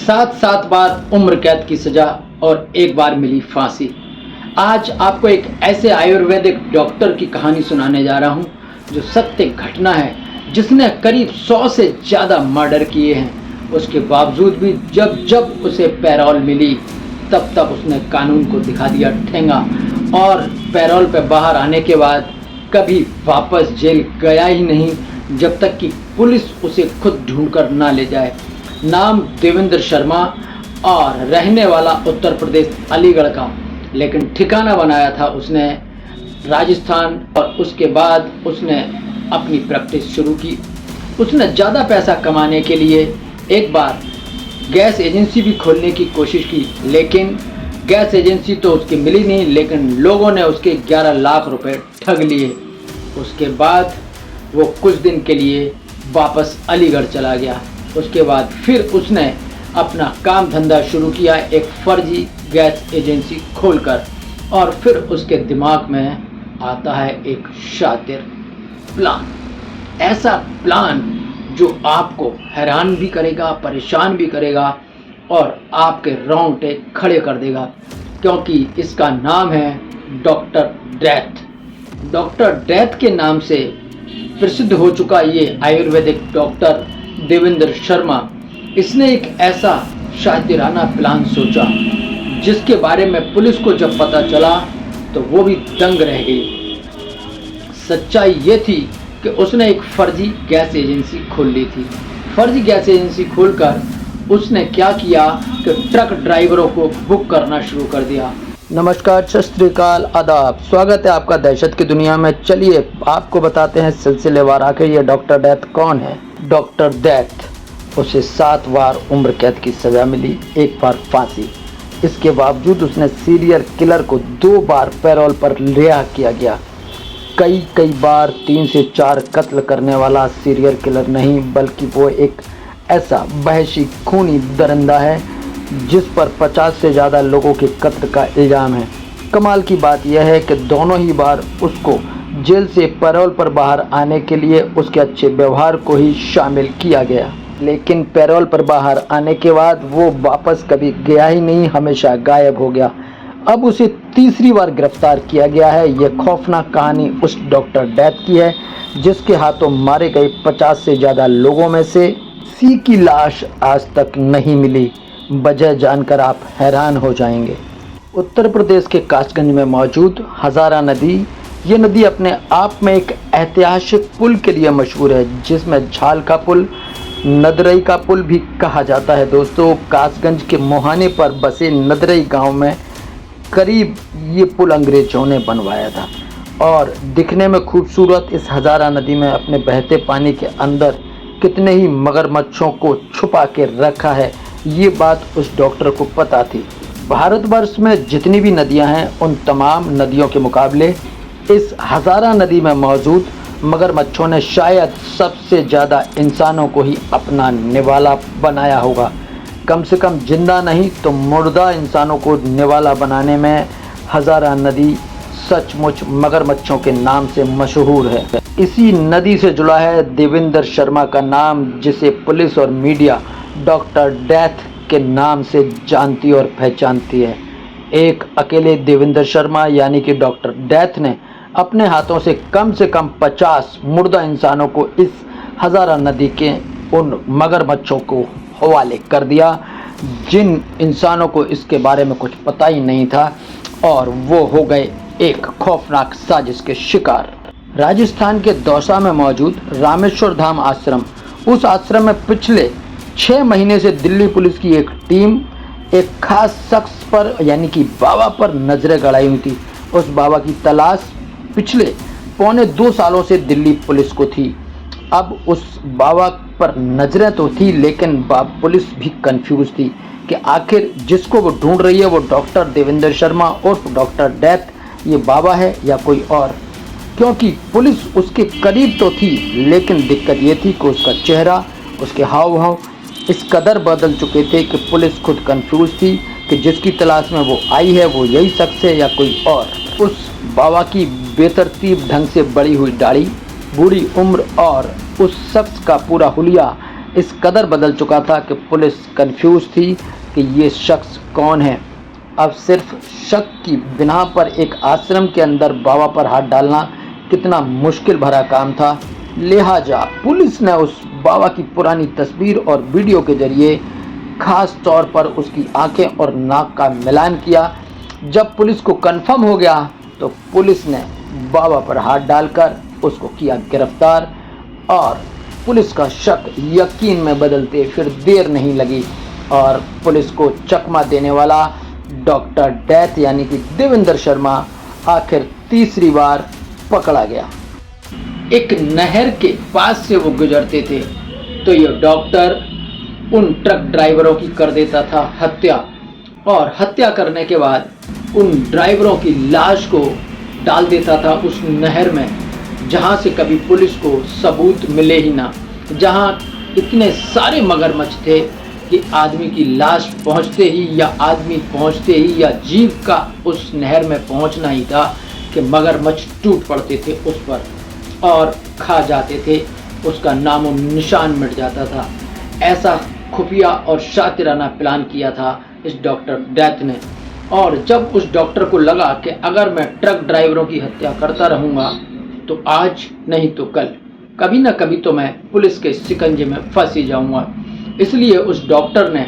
7 बार उम्र कैद की सजा और 1 बार मिली फांसी। आज आपको एक ऐसे आयुर्वेदिक डॉक्टर की कहानी सुनाने जा रहा हूं जो सत्य घटना है, जिसने करीब 100 से ज़्यादा मर्डर किए हैं। उसके बावजूद भी जब जब उसे पैरोल मिली तब तब उसने कानून को दिखा दिया ठेंगा और पैरोल पर बाहर आने के बाद कभी वापस जेल गया ही नहीं, जब तक कि पुलिस उसे खुद ढूंढकर ना ले जाए। नाम देवेंद्र शर्मा और रहने वाला उत्तर प्रदेश अलीगढ़ का, लेकिन ठिकाना बनाया था उसने राजस्थान। और उसके बाद उसने अपनी प्रैक्टिस शुरू की। उसने ज़्यादा पैसा कमाने के लिए एक बार गैस एजेंसी भी खोलने की कोशिश की, लेकिन गैस एजेंसी तो उसकी मिली नहीं, लेकिन लोगों ने उसके 11 लाख रुपए ठग लिए। उसके बाद वो कुछ दिन के लिए वापस अलीगढ़ चला गया। उसके बाद फिर उसने अपना काम धंधा शुरू किया, एक फर्जी गैस एजेंसी खोलकर। और फिर उसके दिमाग में आता है एक शातिर प्लान, ऐसा प्लान जो आपको हैरान भी करेगा, परेशान भी करेगा और आपके रोंगटे खड़े कर देगा, क्योंकि इसका नाम है डॉक्टर डेथ। डॉक्टर डेथ के नाम से प्रसिद्ध हो चुका ये आयुर्वेदिक डॉक्टर देवेंद्र शर्मा, इसने एक ऐसा शातिराना प्लान सोचा जिसके बारे में पुलिस को जब पता चला तो वो भी दंग रह गई। सच्चाई ये थी कि उसने एक फर्जी गैस एजेंसी खोल ली थी। फर्जी गैस एजेंसी खोलकर उसने क्या किया कि ट्रक ड्राइवरों को बुक करना शुरू कर दिया। नमस्कार, सत श्री अकाल, आदाब, स्वागत है आपका दहशत की दुनिया में। चलिए आपको बताते हैं सिलसिलेवार आखिर ये डॉक्टर डेथ कौन है। डॉक्टर डेथ, उसे 7 बार उम्र कैद की सज़ा मिली, 1 बार फांसी। इसके बावजूद उसने सीरियल किलर को 2 बार पैरोल पर रिहा किया गया। कई बार 3 से 4 कत्ल करने वाला सीरियल किलर नहीं, बल्कि वो एक ऐसा वहशी खूनी दरिंदा है जिस पर 50 से ज़्यादा लोगों के कत्ल का इल्ज़ाम है। कमाल की बात यह है कि दोनों ही बार उसको जेल से पैरोल पर बाहर आने के लिए उसके अच्छे व्यवहार को ही शामिल किया गया, लेकिन पैरोल पर बाहर आने के बाद वो वापस कभी गया ही नहीं, हमेशा गायब हो गया। अब उसे तीसरी बार गिरफ्तार किया गया है। यह खौफनाक कहानी उस डॉक्टर डेथ की है जिसके हाथों मारे गए 50 से ज़्यादा लोगों में से किसी की लाश आज तक नहीं मिली। वजह जानकर आप हैरान हो जाएंगे। उत्तर प्रदेश के कासगंज में मौजूद हज़ारा नदी, ये नदी अपने आप में एक ऐतिहासिक पुल के लिए मशहूर है, जिसमें झाल का पुल, नदरई का पुल भी कहा जाता है। दोस्तों, कासगंज के मोहाने पर बसे नदरई गांव में करीब ये पुल अंग्रेजों ने बनवाया था। और दिखने में खूबसूरत इस हज़ारा नदी में अपने बहते पानी के अंदर कितने ही मगरमच्छों को छुपा के रखा है, ये बात उस डॉक्टर को पता थी। भारतवर्ष में जितनी भी नदियां हैं, उन तमाम नदियों के मुकाबले इस हज़ारा नदी में मौजूद मगरमच्छों ने शायद सबसे ज़्यादा इंसानों को ही अपना निवाला बनाया होगा। कम से कम जिंदा नहीं तो मुर्दा इंसानों को निवाला बनाने में हज़ारा नदी सचमुच मगरमच्छों के नाम से मशहूर है। इसी नदी से जुड़ा है देवेंद्र शर्मा का नाम, जिसे पुलिस और मीडिया डॉक्टर डेथ के नाम से जानती और पहचानती है। एक अकेले देवेंद्र शर्मा यानी कि डॉक्टर डेथ ने अपने हाथों से कम 50 मुर्दा इंसानों को इस हज़ारा नदी के उन मगरमच्छों को हवाले कर दिया, जिन इंसानों को इसके बारे में कुछ पता ही नहीं था, और वो हो गए एक खौफनाक साजिश के शिकार। राजस्थान के दौसा में मौजूद रामेश्वर धाम आश्रम, उस आश्रम में पिछले 6 महीने से दिल्ली पुलिस की एक टीम एक खास शख्स पर यानी कि बाबा पर नजरें गड़ाई हुई थी। उस बाबा की तलाश पिछले पौने 2 सालों से दिल्ली पुलिस को थी। अब उस बाबा पर नजरें तो थी, लेकिन पुलिस भी कंफ्यूज थी कि आखिर जिसको वो ढूंढ रही है वो डॉक्टर देवेंद्र शर्मा उर्फ डॉक्टर डेथ ये बाबा है या कोई और, क्योंकि पुलिस उसके करीब तो थी, लेकिन दिक्कत ये थी कि उसका चेहरा, उसके हाव भाव इस कदर बदल चुके थे कि पुलिस खुद कंफ्यूज थी कि जिसकी तलाश में वो आई है वो यही शख्स है या कोई और। उस बाबा की बेतरतीब ढंग से बड़ी हुई दाढ़ी, बूढ़ी उम्र और उस शख्स का पूरा हुलिया इस कदर बदल चुका था कि पुलिस कंफ्यूज थी कि ये शख्स कौन है। अब सिर्फ शक की बिना पर एक आश्रम के अंदर बाबा पर हाथ डालना कितना मुश्किल भरा काम था। लिहाजा पुलिस ने उस बाबा की पुरानी तस्वीर और वीडियो के जरिए खास तौर पर उसकी आंखें और नाक का मिलान किया। जब पुलिस को कंफर्म हो गया तो पुलिस ने बाबा पर हाथ डालकर उसको किया गिरफ्तार और पुलिस का शक यकीन में बदलते फिर देर नहीं लगी और पुलिस को चकमा देने वाला डॉक्टर डेथ यानी कि देवेंद्र शर्मा आखिर तीसरी बार पकड़ा गया। एक नहर के पास से वो गुजरते थे तो ये डॉक्टर उन ट्रक ड्राइवरों की कर देता था हत्या और हत्या करने के बाद उन ड्राइवरों की लाश को डाल देता था उस नहर में जहां से कभी पुलिस को सबूत मिले ही ना, जहां इतने सारे मगरमच्छ थे कि आदमी की लाश पहुंचते ही या आदमी पहुंचते ही या जीव का उस नहर में पहुंचना ही था कि मगरमच्छ टूट पड़ते थे उस पर और खा जाते थे, उसका नामो निशान मिट जाता था। ऐसा खुफिया और शातिराना प्लान किया था इस डॉक्टर डेथ ने। और जब उस डॉक्टर को लगा कि अगर मैं ट्रक ड्राइवरों की हत्या करता रहूँगा तो आज नहीं तो कल कभी ना कभी तो मैं पुलिस के शिकंजे में फंस ही जाऊँगा, इसलिए उस डॉक्टर ने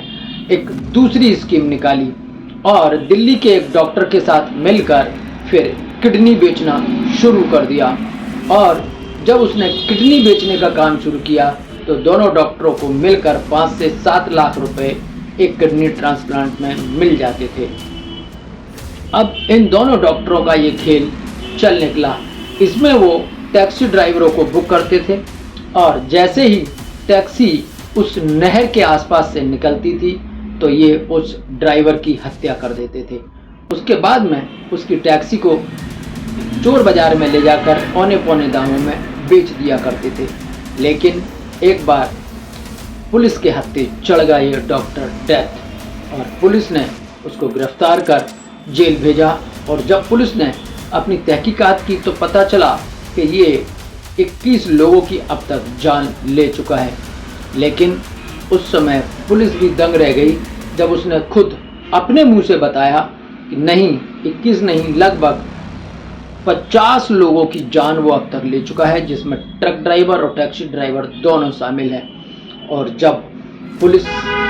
एक दूसरी स्कीम निकाली और दिल्ली के एक डॉक्टर के साथ मिलकर फिर किडनी बेचना शुरू कर दिया। और जब उसने किडनी बेचने का काम शुरू किया तो दोनों डॉक्टरों को मिलकर 5 से 7 लाख रुपए एक किडनी ट्रांसप्लांट में मिल जाते थे। अब इन दोनों डॉक्टरों का ये खेल चल निकला। इसमें वो टैक्सी ड्राइवरों को बुक करते थे और जैसे ही टैक्सी उस नहर के आसपास से निकलती थी तो ये उस ड्राइवर की हत्या कर देते थे। उसके बाद में उसकी टैक्सी को चोर बाजार में ले जाकर औने पौने दामों में बेच दिया करते थे। लेकिन एक बार पुलिस के हत्थे चढ़ गया ये डॉक्टर डेथ और पुलिस ने उसको गिरफ्तार कर जेल भेजा। और जब पुलिस ने अपनी तहकीकात की तो पता चला कि ये 21 लोगों की अब तक जान ले चुका है। लेकिन उस समय पुलिस भी दंग रह गई जब उसने खुद अपने मुंह से बताया कि नहीं 21 नहीं लगभग 50 लोगों की जान वो अब तक ले चुका है, जिसमें ट्रक ड्राइवर और टैक्सी ड्राइवर दोनों शामिल हैं। और जब पुलिस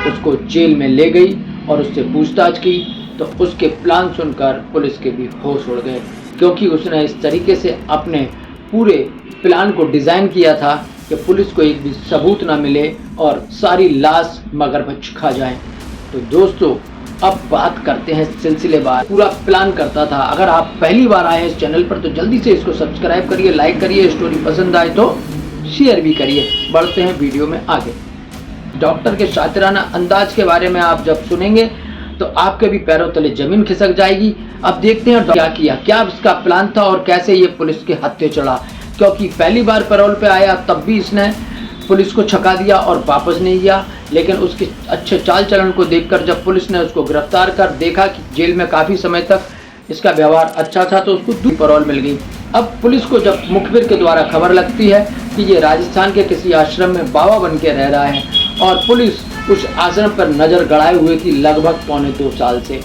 उसको जेल में ले गई और उससे पूछताछ की तो उसके प्लान सुनकर पुलिस के भी होश उड़ गए, क्योंकि उसने इस तरीके से अपने पूरे प्लान को डिज़ाइन किया था कि पुलिस को एक भी सबूत ना मिले और सारी लाश मगरमच्छ खा जाए। तो दोस्तों अब बात करते हैं सिलसिलेवार पूरा प्लान करता था। अगर आप पहली बार आए हैं इस चैनल पर तो जल्दी से इसको सब्सक्राइब करिए, लाइक करिए, स्टोरी पसंद आए तो शेयर भी करिए। बढ़ते हैं वीडियो में आगे। डॉक्टर के शातिराना अंदाज के बारे में आप जब सुनेंगे तो आपके भी पैरों तले जमीन खिसक जाएगी। अब देखते हैं क्या किया, क्या इसका प्लान था और कैसे ये पुलिस के हत्थे चढ़ा। क्योंकि पहली बार पैरोल पे आया तब भी इसने पुलिस को छका दिया और वापस नहीं गया, लेकिन उसके अच्छे चाल चलन को देखकर जब पुलिस ने उसको गिरफ्तार कर देखा कि जेल में काफ़ी समय तक इसका व्यवहार अच्छा था तो उसको दूसरी पैरोल मिल गई। अब पुलिस को जब मुखबिर के द्वारा खबर लगती है कि ये राजस्थान के किसी आश्रम में बाबा बन के रह रहा है और पुलिस उस आश्रम पर नज़र गड़ाए हुए थी लगभग 2.25 साल से।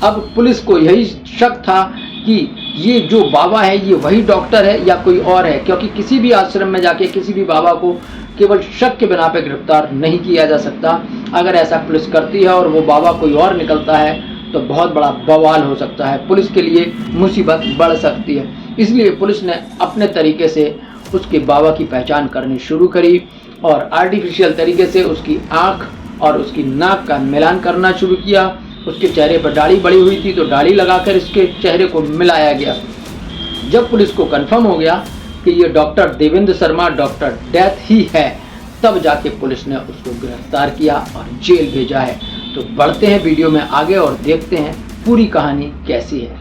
अब पुलिस को यही शक था कि ये जो बाबा है ये वही डॉक्टर है या कोई और है, क्योंकि किसी भी आश्रम में जाके किसी भी बाबा को केवल शक के बिना पे गिरफ्तार नहीं किया जा सकता। अगर ऐसा पुलिस करती है और वो बाबा कोई और निकलता है तो बहुत बड़ा बवाल हो सकता है, पुलिस के लिए मुसीबत बढ़ सकती है। इसलिए पुलिस ने अपने तरीके से उसके बाबा की पहचान करनी शुरू करी और आर्टिफिशियल तरीके से उसकी आँख और उसकी नाक का मिलान करना शुरू किया। उसके चेहरे पर दाढ़ी बड़ी हुई थी तो दाढ़ी लगाकर इसके चेहरे को मिलाया गया। जब पुलिस को कंफर्म हो गया कि ये doctor Devendra Sharma doctor death ही है, तब जाके पुलिस ने उसको गिरफ्तार किया और जेल भेजा है। तो बढ़ते हैं वीडियो में आगे और देखते हैं पूरी कहानी कैसी है।